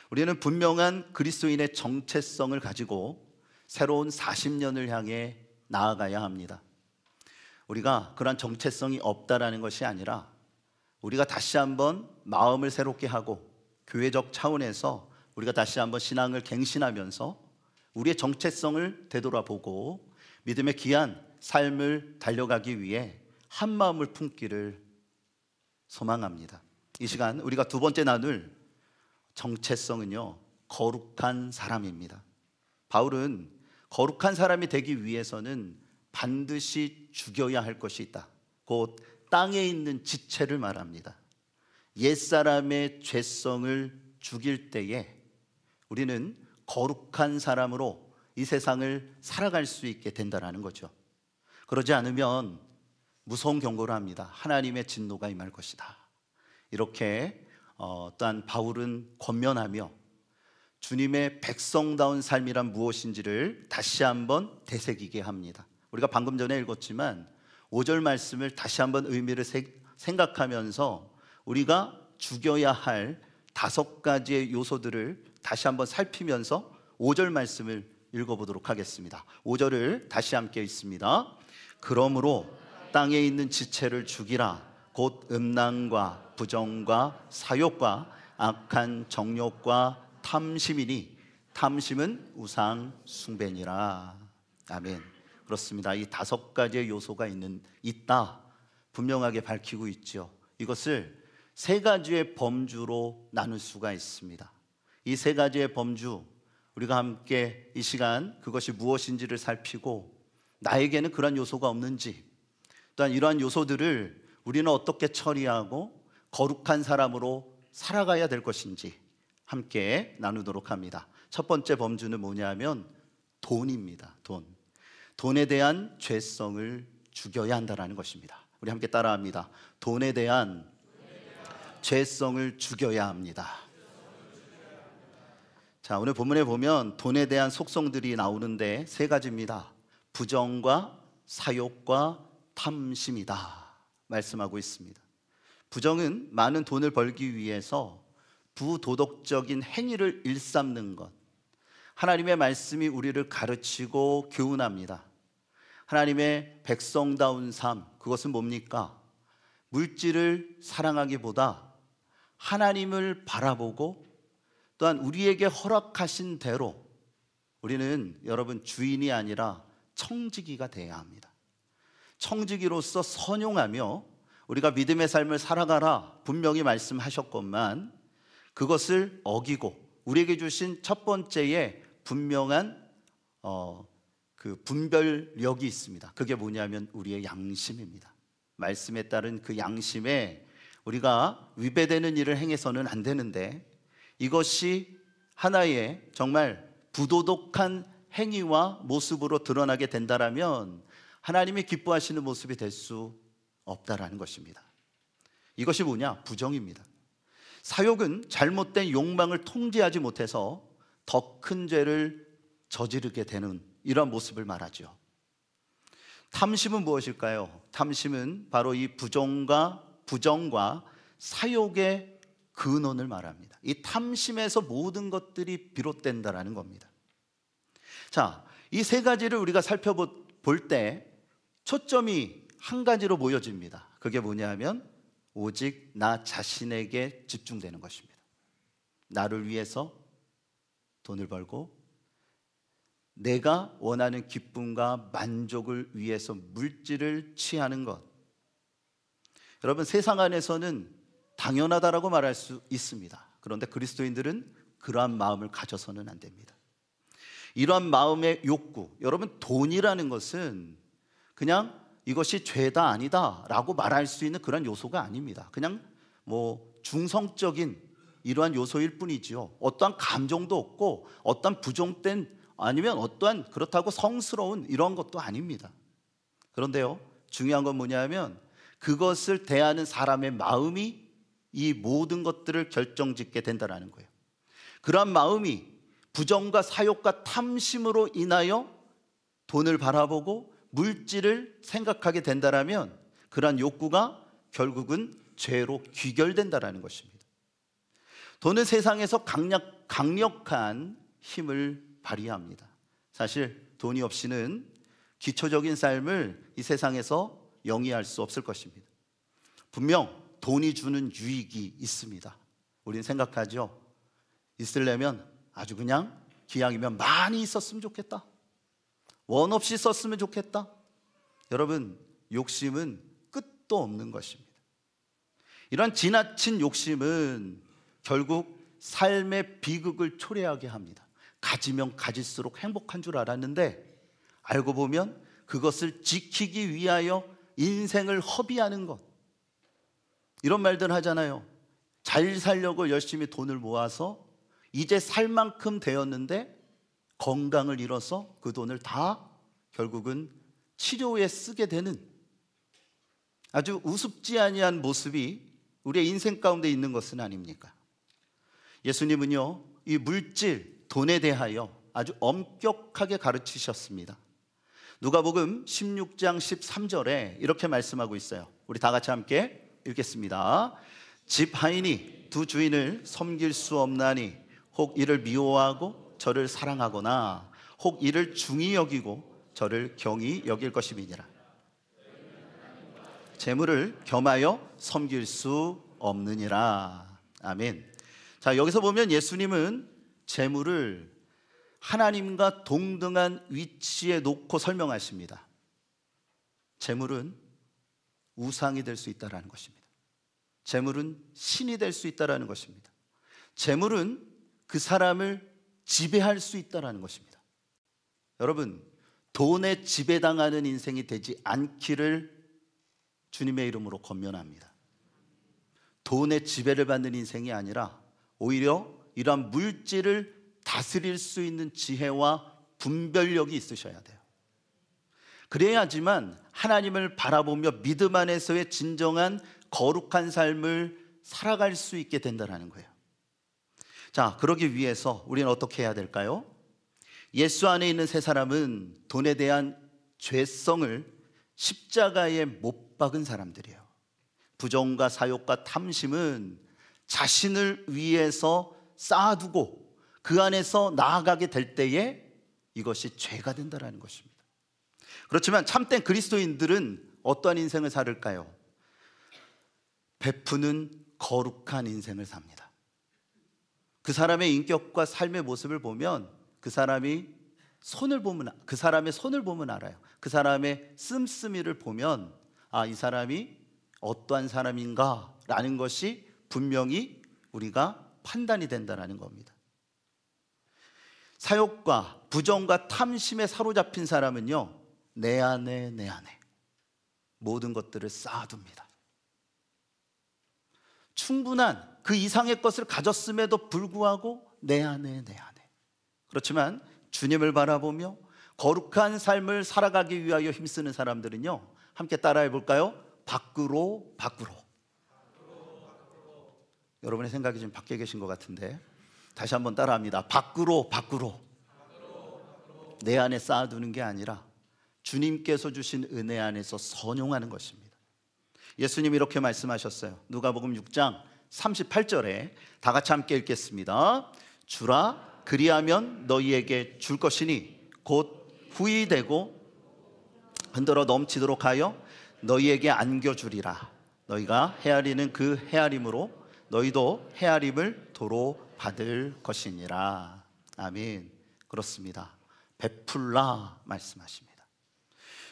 우리는 분명한 그리스도인의 정체성을 가지고 새로운 40년을 향해 나아가야 합니다. 우리가 그런 정체성이 없다라는 것이 아니라 우리가 다시 한번 마음을 새롭게 하고 교회적 차원에서 우리가 다시 한번 신앙을 갱신하면서 우리의 정체성을 되돌아보고 믿음의 귀한 삶을 달려가기 위해 한 마음을 품기를 소망합니다. 이 시간 우리가 두 번째 나눌 정체성은요, 거룩한 사람입니다. 바울은 거룩한 사람이 되기 위해서는 반드시 죽여야 할 것이 있다. 곧 땅에 있는 지체를 말합니다. 옛사람의 죄성을 죽일 때에 우리는 거룩한 사람으로 이 세상을 살아갈 수 있게 된다는 거죠. 그러지 않으면 무서운 경고를 합니다. 하나님의 진노가 임할 것이다. 이렇게 또한 바울은 권면하며 주님의 백성다운 삶이란 무엇인지를 다시 한번 되새기게 합니다. 우리가 방금 전에 읽었지만 5절 말씀을 다시 한번 의미를 생각하면서 우리가 죽여야 할 5가지의 요소들을 다시 한번 살피면서 5절 말씀을 읽어보도록 하겠습니다. 5절을 다시 함께 읽습니다. 그러므로 땅에 있는 지체를 죽이라. 곧 음란과 부정과 사욕과 악한 정욕과 탐심이니 탐심은 우상 숭배니라. 아멘. 그렇습니다. 이 5가지의 요소가 있다 분명하게 밝히고 있죠. 이것을 3가지의 범주로 나눌 수가 있습니다. 이 3가지의 범주, 우리가 함께 이 시간 그것이 무엇인지를 살피고 나에게는 그런 요소가 없는지, 또한 이러한 요소들을 우리는 어떻게 처리하고 거룩한 사람으로 살아가야 될 것인지 함께 나누도록 합니다. 첫 번째 범주는 뭐냐면 돈입니다. 돈에 대한 죄성을 죽여야 한다는 것입니다. 우리 함께 따라합니다. 돈에 대한 죄성을 죽여야 합니다. 자, 오늘 본문에 보면 돈에 대한 속성들이 나오는데 3가지입니다. 부정과 사욕과 탐심이다 말씀하고 있습니다. 부정은 많은 돈을 벌기 위해서 부도덕적인 행위를 일삼는 것. 하나님의 말씀이 우리를 가르치고 교훈합니다. 하나님의 백성다운 삶, 그것은 뭡니까? 물질을 사랑하기보다 하나님을 바라보고 또한 우리에게 허락하신 대로 우리는 여러분 주인이 아니라 청지기가 돼야 합니다. 청지기로서 선용하며 우리가 믿음의 삶을 살아가라 분명히 말씀하셨건만 그것을 어기고 우리에게 주신 첫 번째의 분명한 그 분별력이 있습니다. 그게 뭐냐면 우리의 양심입니다. 말씀에 따른 그 양심에 우리가 위배되는 일을 행해서는 안 되는데 이것이 하나의 정말 부도덕한 행위와 모습으로 드러나게 된다라면 하나님이 기뻐하시는 모습이 될 수 없다라는 것입니다. 이것이 뭐냐? 부정입니다. 사욕은 잘못된 욕망을 통제하지 못해서 더 큰 죄를 저지르게 되는 이런 모습을 말하죠. 탐심은 무엇일까요? 탐심은 바로 이 부정과 사욕의 근원을 말합니다. 이 탐심에서 모든 것들이 비롯된다라는 겁니다. 자, 이 3가지를 우리가 살펴볼 때 초점이 한 가지로 모여집니다. 그게 뭐냐면 오직 나 자신에게 집중되는 것입니다. 나를 위해서 돈을 벌고 내가 원하는 기쁨과 만족을 위해서 물질을 취하는 것. 여러분, 세상 안에서는 당연하다라고 말할 수 있습니다. 그런데 그리스도인들은 그러한 마음을 가져서는 안 됩니다. 이러한 마음의 욕구, 여러분 돈이라는 것은 그냥 이것이 죄다 아니다 라고 말할 수 있는 그런 요소가 아닙니다. 그냥 중성적인 이러한 요소일 뿐이지요. 어떠한 감정도 없고 어떠한 부정된 아니면 어떠한 그렇다고 성스러운 이런 것도 아닙니다. 그런데요, 중요한 건 뭐냐면 그것을 대하는 사람의 마음이 이 모든 것들을 결정짓게 된다는 거예요. 그러한 마음이 부정과 사욕과 탐심으로 인하여 돈을 바라보고 물질을 생각하게 된다면 그러한 욕구가 결국은 죄로 귀결된다는 것입니다. 돈은 세상에서 강력한 힘을 발휘합니다. 사실 돈이 없이는 기초적인 삶을 이 세상에서 영위할 수 없을 것입니다. 분명 돈이 주는 유익이 있습니다. 우리는 생각하죠. 있으려면 아주 그냥 기왕이면 많이 있었으면 좋겠다. 원 없이 썼으면 좋겠다. 여러분, 욕심은 끝도 없는 것입니다. 이런 지나친 욕심은 결국 삶의 비극을 초래하게 합니다. 가지면 가질수록 행복한 줄 알았는데 알고 보면 그것을 지키기 위하여 인생을 허비하는 것. 이런 말들 하잖아요. 잘 살려고 열심히 돈을 모아서 이제 살 만큼 되었는데 건강을 잃어서 그 돈을 다 결국은 치료에 쓰게 되는 아주 우습지 아니한 모습이 우리의 인생 가운데 있는 것은 아닙니까? 예수님은요, 이 물질, 돈에 대하여 아주 엄격하게 가르치셨습니다. 누가복음 16장 13절에 이렇게 말씀하고 있어요. 우리 다 같이 함께 읽겠습니다. 집 하인이 두 주인을 섬길 수 없나니 혹 이를 미워하고 저를 사랑하거나 혹 이를 중히 여기고 저를 경히 여길 것임이니라. 재물을 겸하여 섬길 수 없느니라. 아멘. 자, 여기서 보면 예수님은 재물을 하나님과 동등한 위치에 놓고 설명하십니다. 재물은 우상이 될 수 있다는 것입니다. 재물은 신이 될 수 있다는 것입니다. 재물은 그 사람을 지배할 수 있다는 것입니다. 여러분, 돈에 지배당하는 인생이 되지 않기를 주님의 이름으로 권면합니다. 돈의 지배를 받는 인생이 아니라 오히려 이러한 물질을 다스릴 수 있는 지혜와 분별력이 있으셔야 돼요. 그래야지만 하나님을 바라보며 믿음 안에서의 진정한 거룩한 삶을 살아갈 수 있게 된다는 거예요. 자, 그러기 위해서 우리는 어떻게 해야 될까요? 예수 안에 있는 세 사람은 돈에 대한 죄성을 십자가에 못 박은 사람들이에요. 부정과 사욕과 탐심은 자신을 위해서 쌓아두고 그 안에서 나아가게 될 때에 이것이 죄가 된다는 것입니다. 그렇지만 참된 그리스도인들은 어떠한 인생을 살을까요? 베푸는 거룩한 인생을 삽니다. 그 사람의 인격과 삶의 모습을 보면 그 사람의 손을 보면 알아요. 그 사람의 씀씀이를 보면 아, 이 사람이 어떠한 사람인가 라는 것이 분명히 우리가 판단이 된다는 겁니다. 사욕과 부정과 탐심에 사로잡힌 사람은요, 내 안에 모든 것들을 쌓아둡니다. 충분한 그 이상의 것을 가졌음에도 불구하고 내 안에. 그렇지만 주님을 바라보며 거룩한 삶을 살아가기 위하여 힘쓰는 사람들은요, 함께 따라해 볼까요? 밖으로. 여러분의 생각이 좀 바뀌어 계신 것 같은데 다시 한번 따라합니다. 밖으로. 내 안에 쌓아두는 게 아니라 주님께서 주신 은혜 안에서 선용하는 것입니다. 예수님이 이렇게 말씀하셨어요. 누가복음 6장 38절에 다 같이 함께 읽겠습니다. 주라, 그리하면 너희에게 줄 것이니 곧 후히되고 흔들어 넘치도록 하여 너희에게 안겨주리라. 너희가 헤아리는 그 헤아림으로 너희도 헤아림을 도로 받을 것이니라. 아멘. 그렇습니다. 베풀라 말씀하십니다.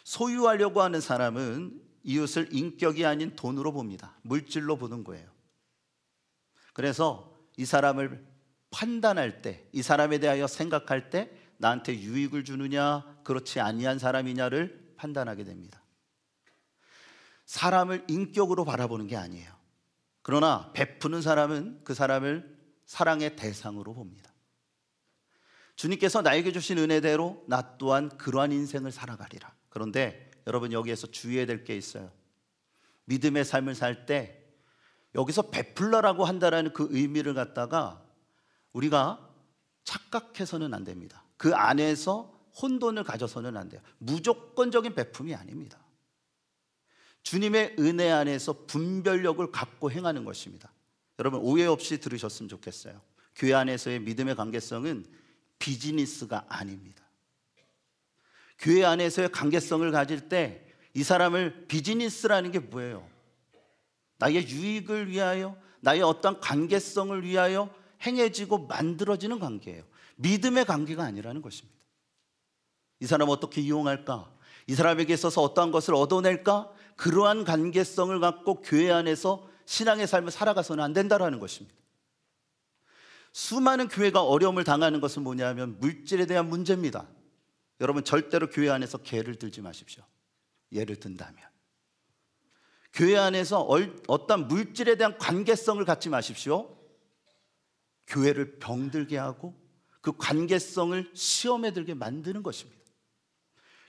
소유하려고 하는 사람은 이웃을 인격이 아닌 돈으로 봅니다. 물질로 보는 거예요. 그래서 이 사람을 판단할 때, 이 사람에 대하여 생각할 때 나한테 유익을 주느냐 그렇지 아니한 사람이냐를 판단하게 됩니다. 사람을 인격으로 바라보는 게 아니에요. 그러나 베푸는 사람은 그 사람을 사랑의 대상으로 봅니다. 주님께서 나에게 주신 은혜대로 나 또한 그러한 인생을 살아가리라. 그런데 여러분, 여기에서 주의해야 될 게 있어요. 믿음의 삶을 살 때 여기서 베풀라라고 한다라는 그 의미를 갖다가 우리가 착각해서는 안 됩니다. 그 안에서 혼돈을 가져서는 안 돼요. 무조건적인 베품이 아닙니다. 주님의 은혜 안에서 분별력을 갖고 행하는 것입니다. 여러분, 오해 없이 들으셨으면 좋겠어요. 교회 안에서의 믿음의 관계성은 비즈니스가 아닙니다. 교회 안에서의 관계성을 가질 때 이 사람을 비즈니스라는 게 뭐예요? 나의 유익을 위하여, 나의 어떤 관계성을 위하여 행해지고 만들어지는 관계예요. 믿음의 관계가 아니라는 것입니다. 이 사람 어떻게 이용할까? 이 사람에게 있어서 어떠한 것을 얻어낼까? 그러한 관계성을 갖고 교회 안에서 신앙의 삶을 살아가서는 안 된다는 것입니다. 수많은 교회가 어려움을 당하는 것은 뭐냐면 물질에 대한 문제입니다. 여러분 절대로 교회 안에서 개를 들지 마십시오. 예를 든다면 교회 안에서 어떤 물질에 대한 관계성을 갖지 마십시오. 교회를 병들게 하고 그 관계성을 시험에 들게 만드는 것입니다.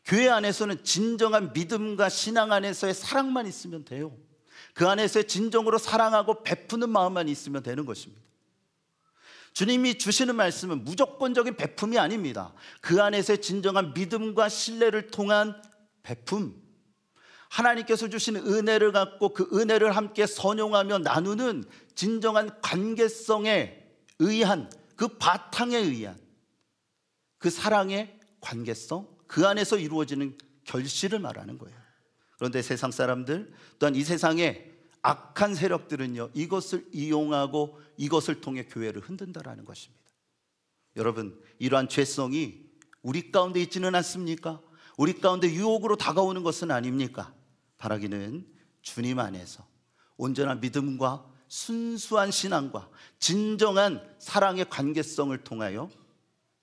교회 안에서는 진정한 믿음과 신앙 안에서의 사랑만 있으면 돼요. 그 안에서의 진정으로 사랑하고 베푸는 마음만 있으면 되는 것입니다. 주님이 주시는 말씀은 무조건적인 베품이 아닙니다. 그 안에서의 진정한 믿음과 신뢰를 통한 베품, 하나님께서 주시는 은혜를 갖고 그 은혜를 함께 선용하며 나누는 진정한 관계성에 의한, 그 바탕에 의한 그 사랑의 관계성, 그 안에서 이루어지는 결실을 말하는 거예요. 그런데 세상 사람들, 또한 이 세상의 악한 세력들은요, 이것을 이용하고 이것을 통해 교회를 흔든다라는 것입니다. 여러분, 이러한 죄성이 우리 가운데 있지는 않습니까? 우리 가운데 유혹으로 다가오는 것은 아닙니까? 바라기는 주님 안에서 온전한 믿음과 순수한 신앙과 진정한 사랑의 관계성을 통하여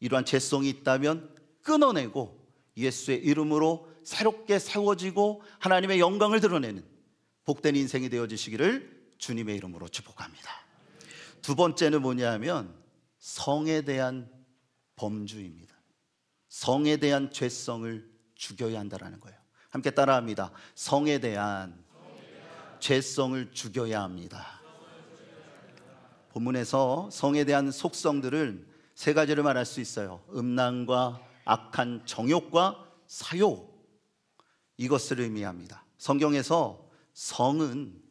이러한 죄성이 있다면 끊어내고 예수의 이름으로 새롭게 세워지고 하나님의 영광을 드러내는 복된 인생이 되어지시기를 주님의 이름으로 축복합니다. 두 번째는 뭐냐면 성에 대한 범주입니다. 성에 대한 죄성을 죽여야 한다는 거예요. 함께 따라합니다. 성에 대한 죄성을 죽여야 합니다. 본문에서 성에 대한 속성들을 세 가지를 말할 수 있어요. 음란과 악한 정욕과 사욕, 이것을 의미합니다. 성경에서 성은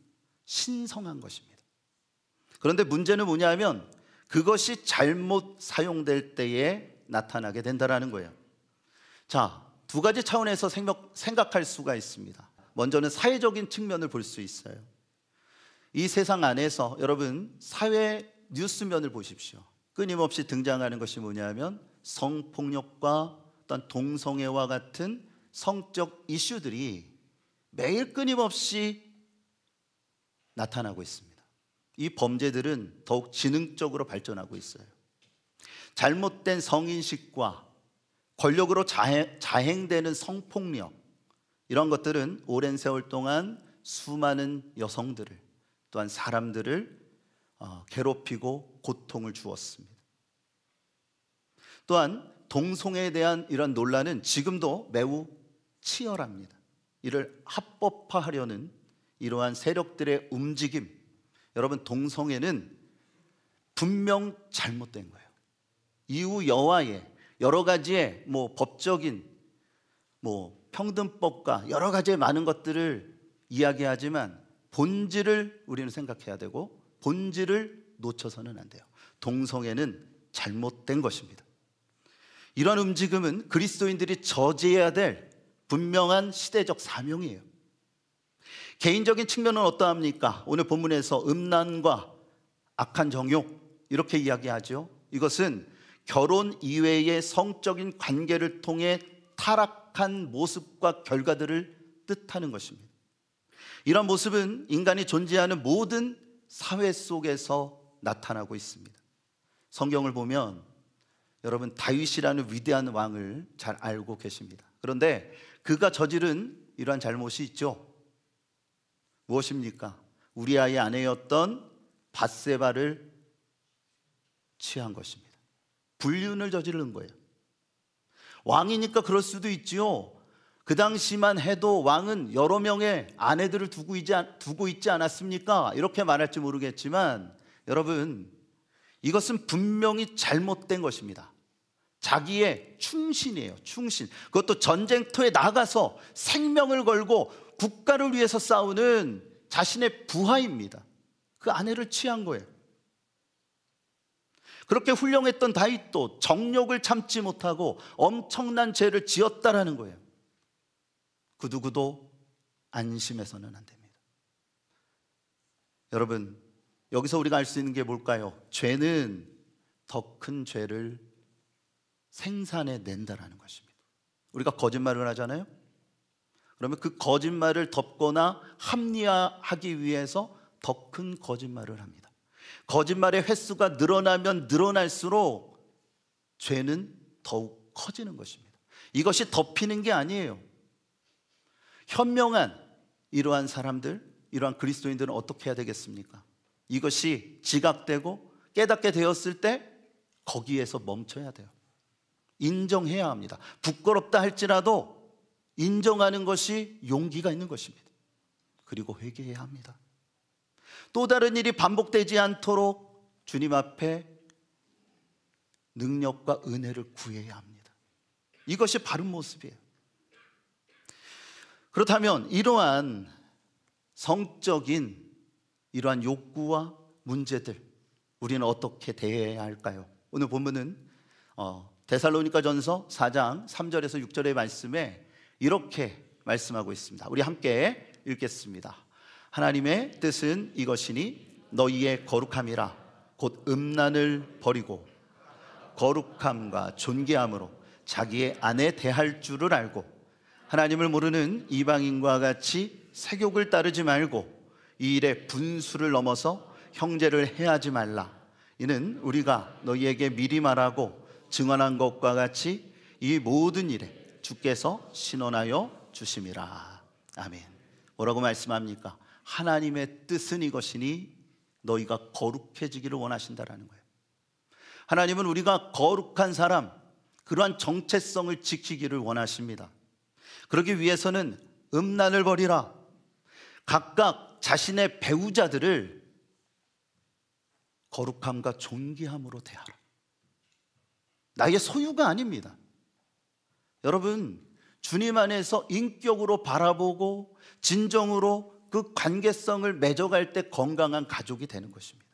신성한 것입니다. 그런데 문제는 뭐냐면 그것이 잘못 사용될 때에 나타나게 된다는 거예요. 자, 두 가지 차원에서 생각할 수가 있습니다. 먼저는 사회적인 측면을 볼 수 있어요. 이 세상 안에서 여러분 사회 뉴스면을 보십시오. 끊임없이 등장하는 것이 뭐냐면 성폭력과 어떤 동성애와 같은 성적 이슈들이 매일 끊임없이 나타나고 있습니다. 이 범죄들은 더욱 지능적으로 발전하고 있어요. 잘못된 성인식과 권력으로 자행되는 성폭력, 이런 것들은 오랜 세월 동안 수많은 여성들을 또한 사람들을 괴롭히고 고통을 주었습니다. 또한 동성애에 대한 이런 논란은 지금도 매우 치열합니다. 이를 합법화하려는 이러한 세력들의 움직임, 여러분 동성애는 분명 잘못된 거예요. 이후 여하의 여러 가지의 법적인 평등법과 여러 가지의 많은 것들을 이야기하지만 본질을 우리는 생각해야 되고 본질을 놓쳐서는 안 돼요. 동성애는 잘못된 것입니다. 이런 움직임은 그리스도인들이 저지해야 될 분명한 시대적 사명이에요. 개인적인 측면은 어떠합니까? 오늘 본문에서 음란과 악한 정욕 이렇게 이야기하죠. 이것은 결혼 이외의 성적인 관계를 통해 타락한 모습과 결과들을 뜻하는 것입니다. 이런 모습은 인간이 존재하는 모든 사회 속에서 나타나고 있습니다. 성경을 보면 여러분 다윗이라는 위대한 왕을 잘 알고 계십니다. 그런데 그가 저지른 이러한 잘못이 있죠. 무엇입니까? 우리아의 아내였던 밧세바를 취한 것입니다. 불륜을 저지른 거예요. 왕이니까 그럴 수도 있지요. 그 당시만 해도 왕은 여러 명의 아내들을 두고 있지 않았습니까? 이렇게 말할지 모르겠지만 여러분, 이것은 분명히 잘못된 것입니다. 자기의 충신이에요. 충신. 그것도 전쟁터에 나가서 생명을 걸고 국가를 위해서 싸우는 자신의 부하입니다. 그 아내를 취한 거예요. 그렇게 훌륭했던 다윗도 정욕을 참지 못하고 엄청난 죄를 지었다라는 거예요. 그 누구도 안심해서는 안 됩니다. 여러분, 여기서 우리가 알 수 있는 게 뭘까요? 죄는 더 큰 죄를 생산해 낸다라는 것입니다. 우리가 거짓말을 하잖아요. 그러면 그 거짓말을 덮거나 합리화하기 위해서 더 큰 거짓말을 합니다. 거짓말의 횟수가 늘어나면 늘어날수록 죄는 더욱 커지는 것입니다. 이것이 덮이는 게 아니에요. 현명한 이러한 사람들, 이러한 그리스도인들은 어떻게 해야 되겠습니까? 이것이 지각되고 깨닫게 되었을 때 거기에서 멈춰야 돼요. 인정해야 합니다. 부끄럽다 할지라도 인정하는 것이 용기가 있는 것입니다. 그리고 회개해야 합니다. 또 다른 일이 반복되지 않도록 주님 앞에 능력과 은혜를 구해야 합니다. 이것이 바른 모습이에요. 그렇다면 이러한 성적인 이러한 욕구와 문제들, 우리는 어떻게 대해야 할까요? 오늘 본문은 데살로니가전서 4장 3절에서 6절의 말씀에 이렇게 말씀하고 있습니다. 우리 함께 읽겠습니다. 하나님의 뜻은 이것이니 너희의 거룩함이라 곧 음란을 버리고 거룩함과 존귀함으로 자기의 아내 대할 줄을 알고 하나님을 모르는 이방인과 같이 세욕을 따르지 말고 이 일에 분수를 넘어서 형제를 해하지 말라. 이는 우리가 너희에게 미리 말하고 증언한 것과 같이 이 모든 일에 주께서 신원하여 주심이라. 아멘. 뭐라고 말씀합니까? 하나님의 뜻은 이것이니 너희가 거룩해지기를 원하신다라는 거예요. 하나님은 우리가 거룩한 사람, 그러한 정체성을 지키기를 원하십니다. 그러기 위해서는 음란을 버리라. 각각 자신의 배우자들을 거룩함과 존귀함으로 대하라. 나의 소유가 아닙니다. 여러분, 주님 안에서 인격으로 바라보고 진정으로 그 관계성을 맺어갈 때 건강한 가족이 되는 것입니다.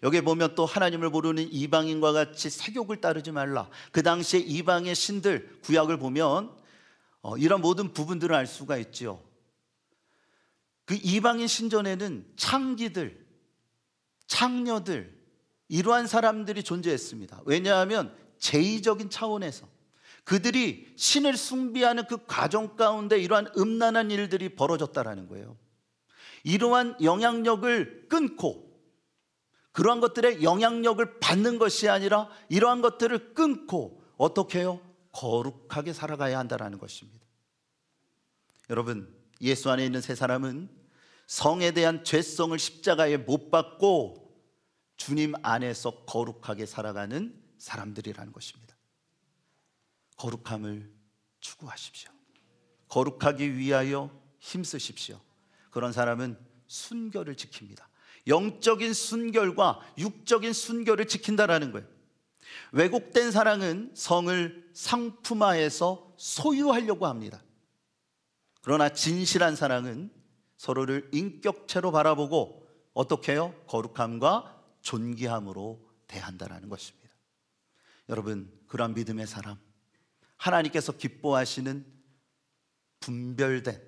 여기에 보면 또 하나님을 모르는 이방인과 같이 세욕을 따르지 말라. 그 당시에 이방의 신들, 구약을 보면 이런 모든 부분들을 알 수가 있죠. 그 이방인 신전에는 창기들, 창녀들, 이러한 사람들이 존재했습니다. 왜냐하면 제의적인 차원에서 그들이 신을 숭배하는 그 과정 가운데 이러한 음란한 일들이 벌어졌다라는 거예요. 이러한 영향력을 끊고 그러한 것들의 영향력을 받는 것이 아니라 이러한 것들을 끊고 어떻게 해요? 거룩하게 살아가야 한다는 것입니다. 여러분, 예수 안에 있는 세 사람은 성에 대한 죄성을 십자가에 못 박고 주님 안에서 거룩하게 살아가는 사람들이라는 것입니다. 거룩함을 추구하십시오. 거룩하기 위하여 힘쓰십시오. 그런 사람은 순결을 지킵니다. 영적인 순결과 육적인 순결을 지킨다라는 거예요. 왜곡된 사랑은 성을 상품화해서 소유하려고 합니다. 그러나 진실한 사랑은 서로를 인격체로 바라보고 어떻게 해요? 거룩함과 존귀함으로 대한다라는 것입니다. 여러분, 그러한 믿음의 사람, 하나님께서 기뻐하시는 분별된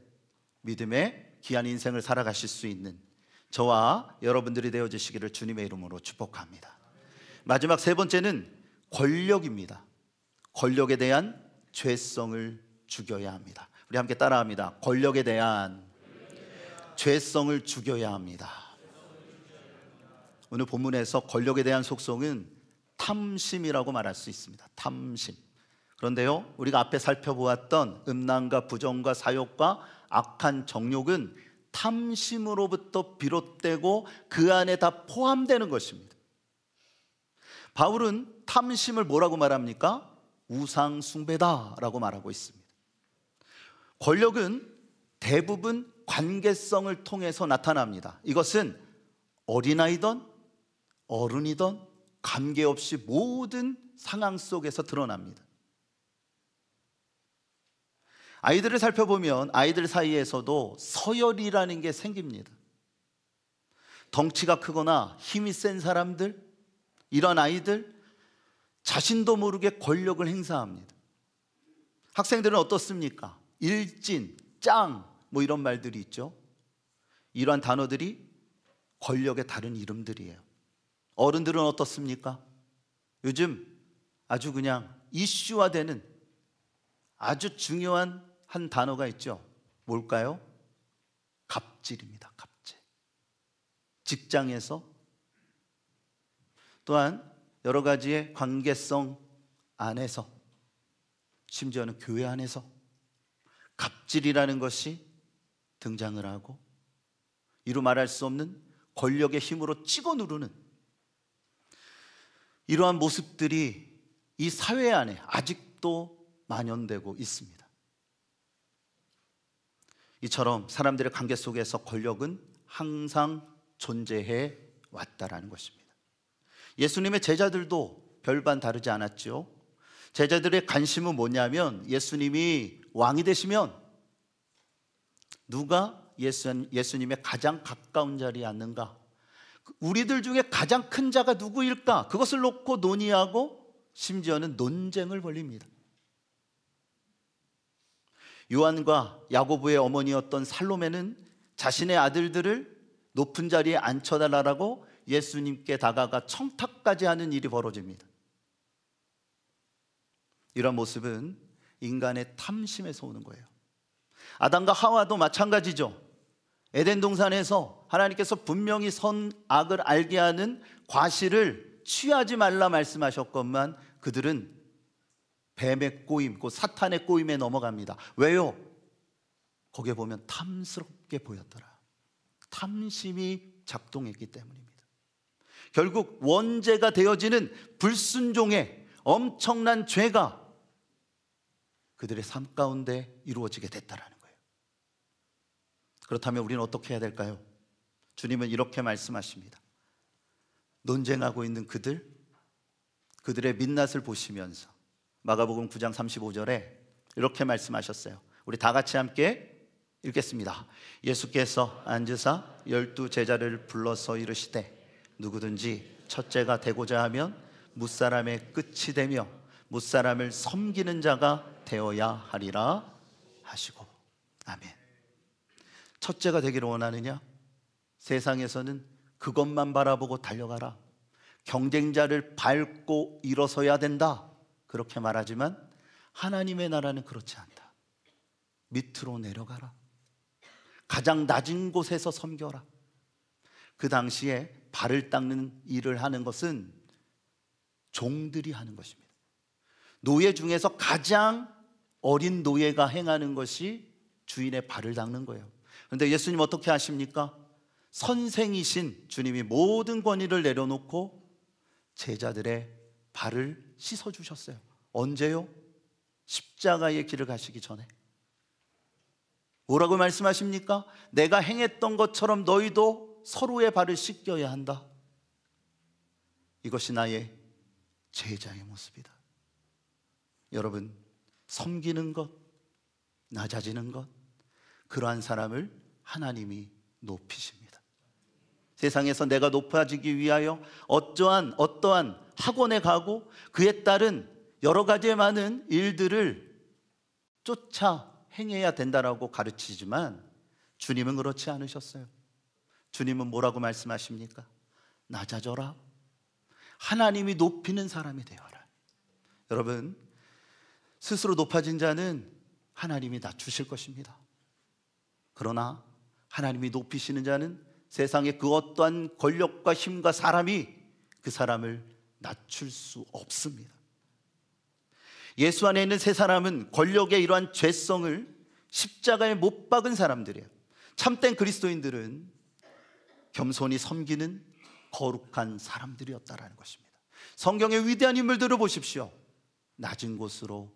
믿음의 귀한 인생을 살아가실 수 있는 저와 여러분들이 되어주시기를 주님의 이름으로 축복합니다. 마지막 세 번째는 권력입니다. 권력에 대한 죄성을 죽여야 합니다. 우리 함께 따라합니다. 권력에 대한 죄성을 죽여야 합니다. 오늘 본문에서 권력에 대한 속성은 탐심이라고 말할 수 있습니다. 탐심. 그런데요, 우리가 앞에 살펴보았던 음란과 부정과 사욕과 악한 정욕은 탐심으로부터 비롯되고 그 안에 다 포함되는 것입니다. 바울은 탐심을 뭐라고 말합니까? 우상 숭배다라고 말하고 있습니다. 권력은 대부분 관계성을 통해서 나타납니다. 이것은 어린아이든 어른이든 관계없이 모든 상황 속에서 드러납니다. 아이들을 살펴보면 아이들 사이에서도 서열이라는 게 생깁니다. 덩치가 크거나 힘이 센 사람들, 이런 아이들 자신도 모르게 권력을 행사합니다. 학생들은 어떻습니까? 일진, 짱, 뭐 이런 말들이 있죠. 이러한 단어들이 권력의 다른 이름들이에요. 어른들은 어떻습니까? 요즘 아주 그냥 이슈화되는 아주 중요한 한 단어가 있죠. 뭘까요? 갑질입니다. 갑질. 직장에서, 또한 여러 가지의 관계성 안에서, 심지어는 교회 안에서 갑질이라는 것이 등장을 하고, 이루 말할 수 없는 권력의 힘으로 찍어 누르는 이러한 모습들이 이 사회 안에 아직도 만연되고 있습니다. 이처럼 사람들의 관계 속에서 권력은 항상 존재해 왔다라는 것입니다. 예수님의 제자들도 별반 다르지 않았죠. 제자들의 관심은 뭐냐면, 예수님이 왕이 되시면 누가 예수님의 가장 가까운 자리에 앉는가, 우리들 중에 가장 큰 자가 누구일까, 그것을 놓고 논의하고 심지어는 논쟁을 벌입니다. 요한과 야고보의 어머니였던 살로메는 자신의 아들들을 높은 자리에 앉혀달라고 예수님께 다가가 청탁까지 하는 일이 벌어집니다. 이런 모습은 인간의 탐심에서 오는 거예요. 아담과 하와도 마찬가지죠. 에덴 동산에서 하나님께서 분명히 선악을 알게 하는 과실을 취하지 말라 말씀하셨건만 그들은 뱀의 꼬임, 그 사탄의 꼬임에 넘어갑니다. 왜요? 거기에 보면 탐스럽게 보였더라. 탐심이 작동했기 때문입니다. 결국 원죄가 되어지는 불순종의 엄청난 죄가 그들의 삶 가운데 이루어지게 됐다라는 거예요. 그렇다면 우리는 어떻게 해야 될까요? 주님은 이렇게 말씀하십니다. 논쟁하고 있는 그들의 민낯을 보시면서 마가복음 9장 35절에 이렇게 말씀하셨어요. 우리 다 같이 함께 읽겠습니다. 예수께서 앉으사 12 제자를 불러서 이르시되 누구든지 첫째가 되고자 하면 무사람의 끝이 되며 무사람을 섬기는 자가 되어야 하리라 하시고. 아멘. 첫째가 되기를 원하느냐? 세상에서는 그것만 바라보고 달려가라. 경쟁자를 밟고 일어서야 된다. 그렇게 말하지만 하나님의 나라는 그렇지 않다. 밑으로 내려가라. 가장 낮은 곳에서 섬겨라. 그 당시에 발을 닦는 일을 하는 것은 종들이 하는 것입니다. 노예 중에서 가장 어린 노예가 행하는 것이 주인의 발을 닦는 거예요. 그런데 예수님 어떻게 하십니까? 선생이신 주님이 모든 권위를 내려놓고 제자들의 발을 씻어주셨어요. 언제요? 십자가의 길을 가시기 전에. 뭐라고 말씀하십니까? 내가 행했던 것처럼 너희도 서로의 발을 씻겨야 한다. 이것이 나의 제자의 모습이다. 여러분, 섬기는 것, 낮아지는 것, 그러한 사람을 하나님이 높이십니다. 세상에서 내가 높아지기 위하여 어떠한 학원에 가고 그에 따른 여러 가지의 많은 일들을 쫓아 행해야 된다라고 가르치지만 주님은 그렇지 않으셨어요. 주님은 뭐라고 말씀하십니까? 낮아져라. 하나님이 높이는 사람이 되어라. 여러분, 스스로 높아진 자는 하나님이 낮추실 것입니다. 그러나 하나님이 높이시는 자는 세상의 그 어떠한 권력과 힘과 사람이 그 사람을 낮출 수 없습니다. 예수 안에 있는 세 사람은 권력의 이러한 죄성을 십자가에 못 박은 사람들이에요. 참된 그리스도인들은 겸손히 섬기는 거룩한 사람들이었다라는 것입니다. 성경의 위대한 인물들을 보십시오. 낮은 곳으로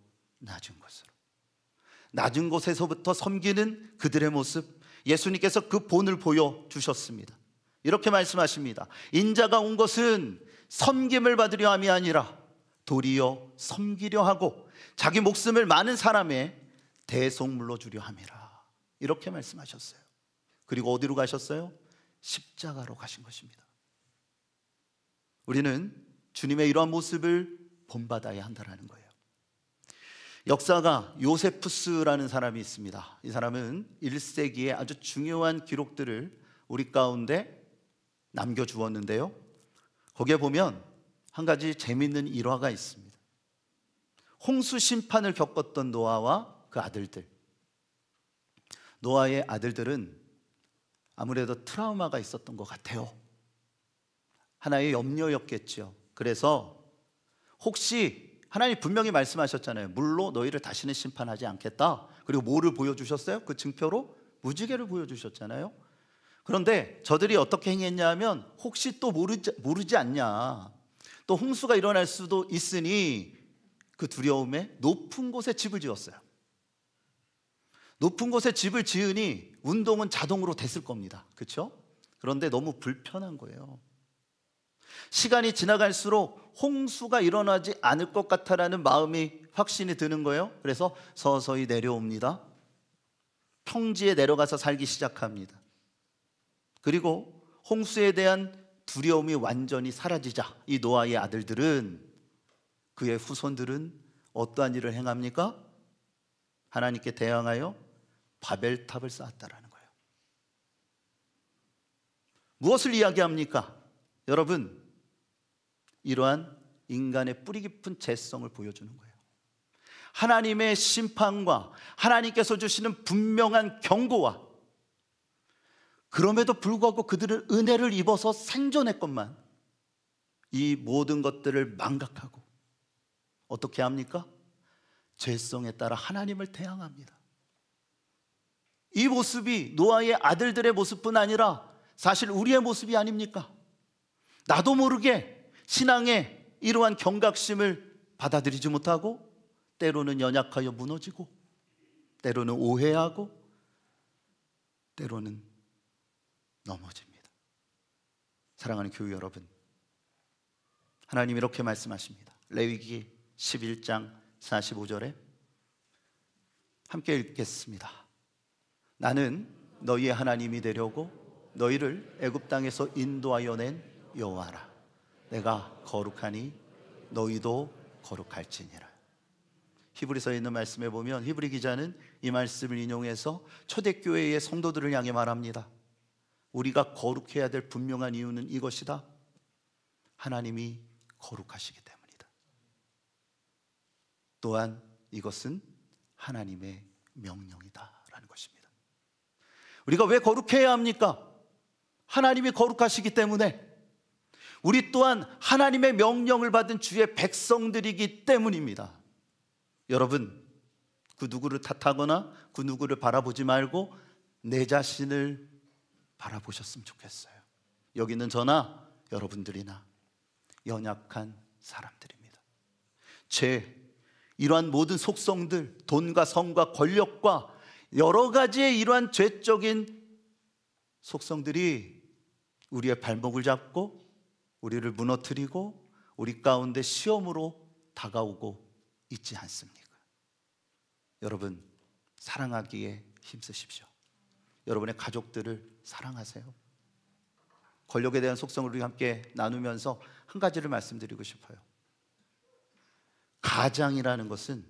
낮은 곳에서부터 섬기는 그들의 모습, 예수님께서 그 본을 보여주셨습니다. 이렇게 말씀하십니다. 인자가 온 것은 섬김을 받으려 함이 아니라 도리어 섬기려 하고 자기 목숨을 많은 사람의 대속물로 주려 함이라. 이렇게 말씀하셨어요. 그리고 어디로 가셨어요? 십자가로 가신 것입니다. 우리는 주님의 이러한 모습을 본받아야 한다는 거예요. 역사가 요세푸스라는 사람이 있습니다. 이 사람은 1세기의 아주 중요한 기록들을 우리 가운데 남겨주었는데요, 거기에 보면 한 가지 재미있는 일화가 있습니다. 홍수 심판을 겪었던 노아와 그 아들들, 노아의 아들들은 아무래도 트라우마가 있었던 것 같아요. 하나의 염려였겠죠. 그래서 혹시 하나님 분명히 말씀하셨잖아요. 물로 너희를 다시는 심판하지 않겠다. 그리고 뭐를 보여주셨어요? 그 증표로 무지개를 보여주셨잖아요. 그런데 저들이 어떻게 행했냐 하면, 혹시 또 모르지 않냐, 또 홍수가 일어날 수도 있으니 그 두려움에 높은 곳에 집을 지었어요. 높은 곳에 집을 지으니 운동은 자동으로 됐을 겁니다. 그렇죠? 그런데 너무 불편한 거예요. 시간이 지나갈수록 홍수가 일어나지 않을 것 같다라는 마음이 확신이 드는 거예요. 그래서 서서히 내려옵니다. 평지에 내려가서 살기 시작합니다. 그리고 홍수에 대한 두려움이 완전히 사라지자 이 노아의 아들들은, 그의 후손들은 어떠한 일을 행합니까? 하나님께 대항하여 바벨탑을 쌓았다라는 거예요. 무엇을 이야기합니까? 여러분, 이러한 인간의 뿌리 깊은 죄성을 보여주는 거예요. 하나님의 심판과 하나님께서 주시는 분명한 경고와, 그럼에도 불구하고 그들은 은혜를 입어서 생존했건만 이 모든 것들을 망각하고 어떻게 합니까? 죄성에 따라 하나님을 대항합니다. 이 모습이 노아의 아들들의 모습뿐 아니라 사실 우리의 모습이 아닙니까? 나도 모르게 신앙의 이러한 경각심을 받아들이지 못하고, 때로는 연약하여 무너지고, 때로는 오해하고, 때로는 넘어집니다. 사랑하는 교회 여러분, 하나님 이렇게 말씀하십니다. 레위기 11장 45절에 함께 읽겠습니다. 나는 너희의 하나님이 되려고 너희를 애굽 땅에서 인도하여 낸 여호와라. 내가 거룩하니 너희도 거룩할지니라. 히브리서에 있는 말씀에 보면 히브리 기자는 이 말씀을 인용해서 초대교회의 성도들을 향해 말합니다. 우리가 거룩해야 될 분명한 이유는 이것이다. 하나님이 거룩하시기 때문이다. 또한 이것은 하나님의 명령이다라는 것입니다. 우리가 왜 거룩해야 합니까? 하나님이 거룩하시기 때문에, 우리 또한 하나님의 명령을 받은 주의 백성들이기 때문입니다. 여러분, 그 누구를 탓하거나 그 누구를 바라보지 말고 내 자신을 바라보셨으면 좋겠어요. 여기 있는 저나 여러분들이나 연약한 사람들입니다. 이러한 모든 속성들, 돈과 성과 권력과 여러 가지의 이러한 죄적인 속성들이 우리의 발목을 잡고 우리를 무너뜨리고 우리 가운데 시험으로 다가오고 있지 않습니까? 여러분, 사랑하기에 힘쓰십시오. 여러분의 가족들을 사랑하세요. 권력에 대한 속성을 우리 함께 나누면서 한 가지를 말씀드리고 싶어요. 가장이라는 것은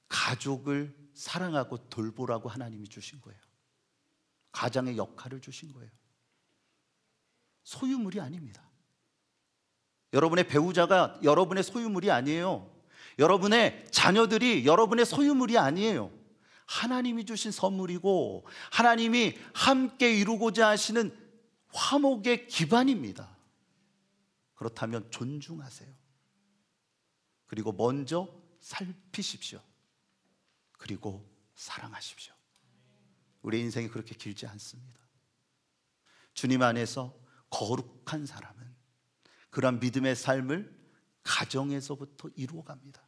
가족을 사랑하고 돌보라고 하나님이 주신 거예요. 가장의 역할을 주신 거예요. 소유물이 아닙니다. 여러분의 배우자가 여러분의 소유물이 아니에요. 여러분의 자녀들이 여러분의 소유물이 아니에요. 하나님이 주신 선물이고 하나님이 함께 이루고자 하시는 화목의 기반입니다. 그렇다면 존중하세요. 그리고 먼저 살피십시오. 그리고 사랑하십시오. 우리 인생이 그렇게 길지 않습니다. 주님 안에서 거룩한 사람은 그런 믿음의 삶을 가정에서부터 이루어갑니다.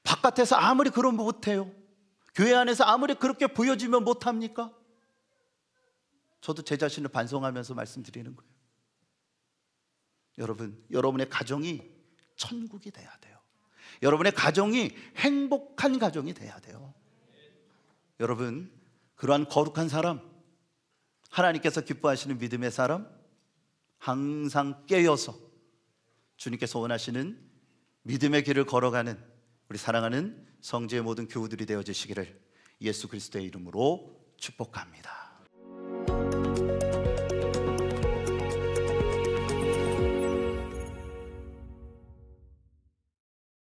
바깥에서 아무리 그런 거 못해요. 교회 안에서 아무리 그렇게 보여지면 못합니까? 저도 제 자신을 반성하면서 말씀드리는 거예요. 여러분, 여러분의 가정이 천국이 돼야 돼요. 여러분의 가정이 행복한 가정이 돼야 돼요. 여러분, 그러한 거룩한 사람, 하나님께서 기뻐하시는 믿음의 사람, 항상 깨어서 주님께서 원하시는 믿음의 길을 걸어가는 우리 사랑하는 성지의 모든 교우들이 되어지시기를 예수 그리스도의 이름으로 축복합니다.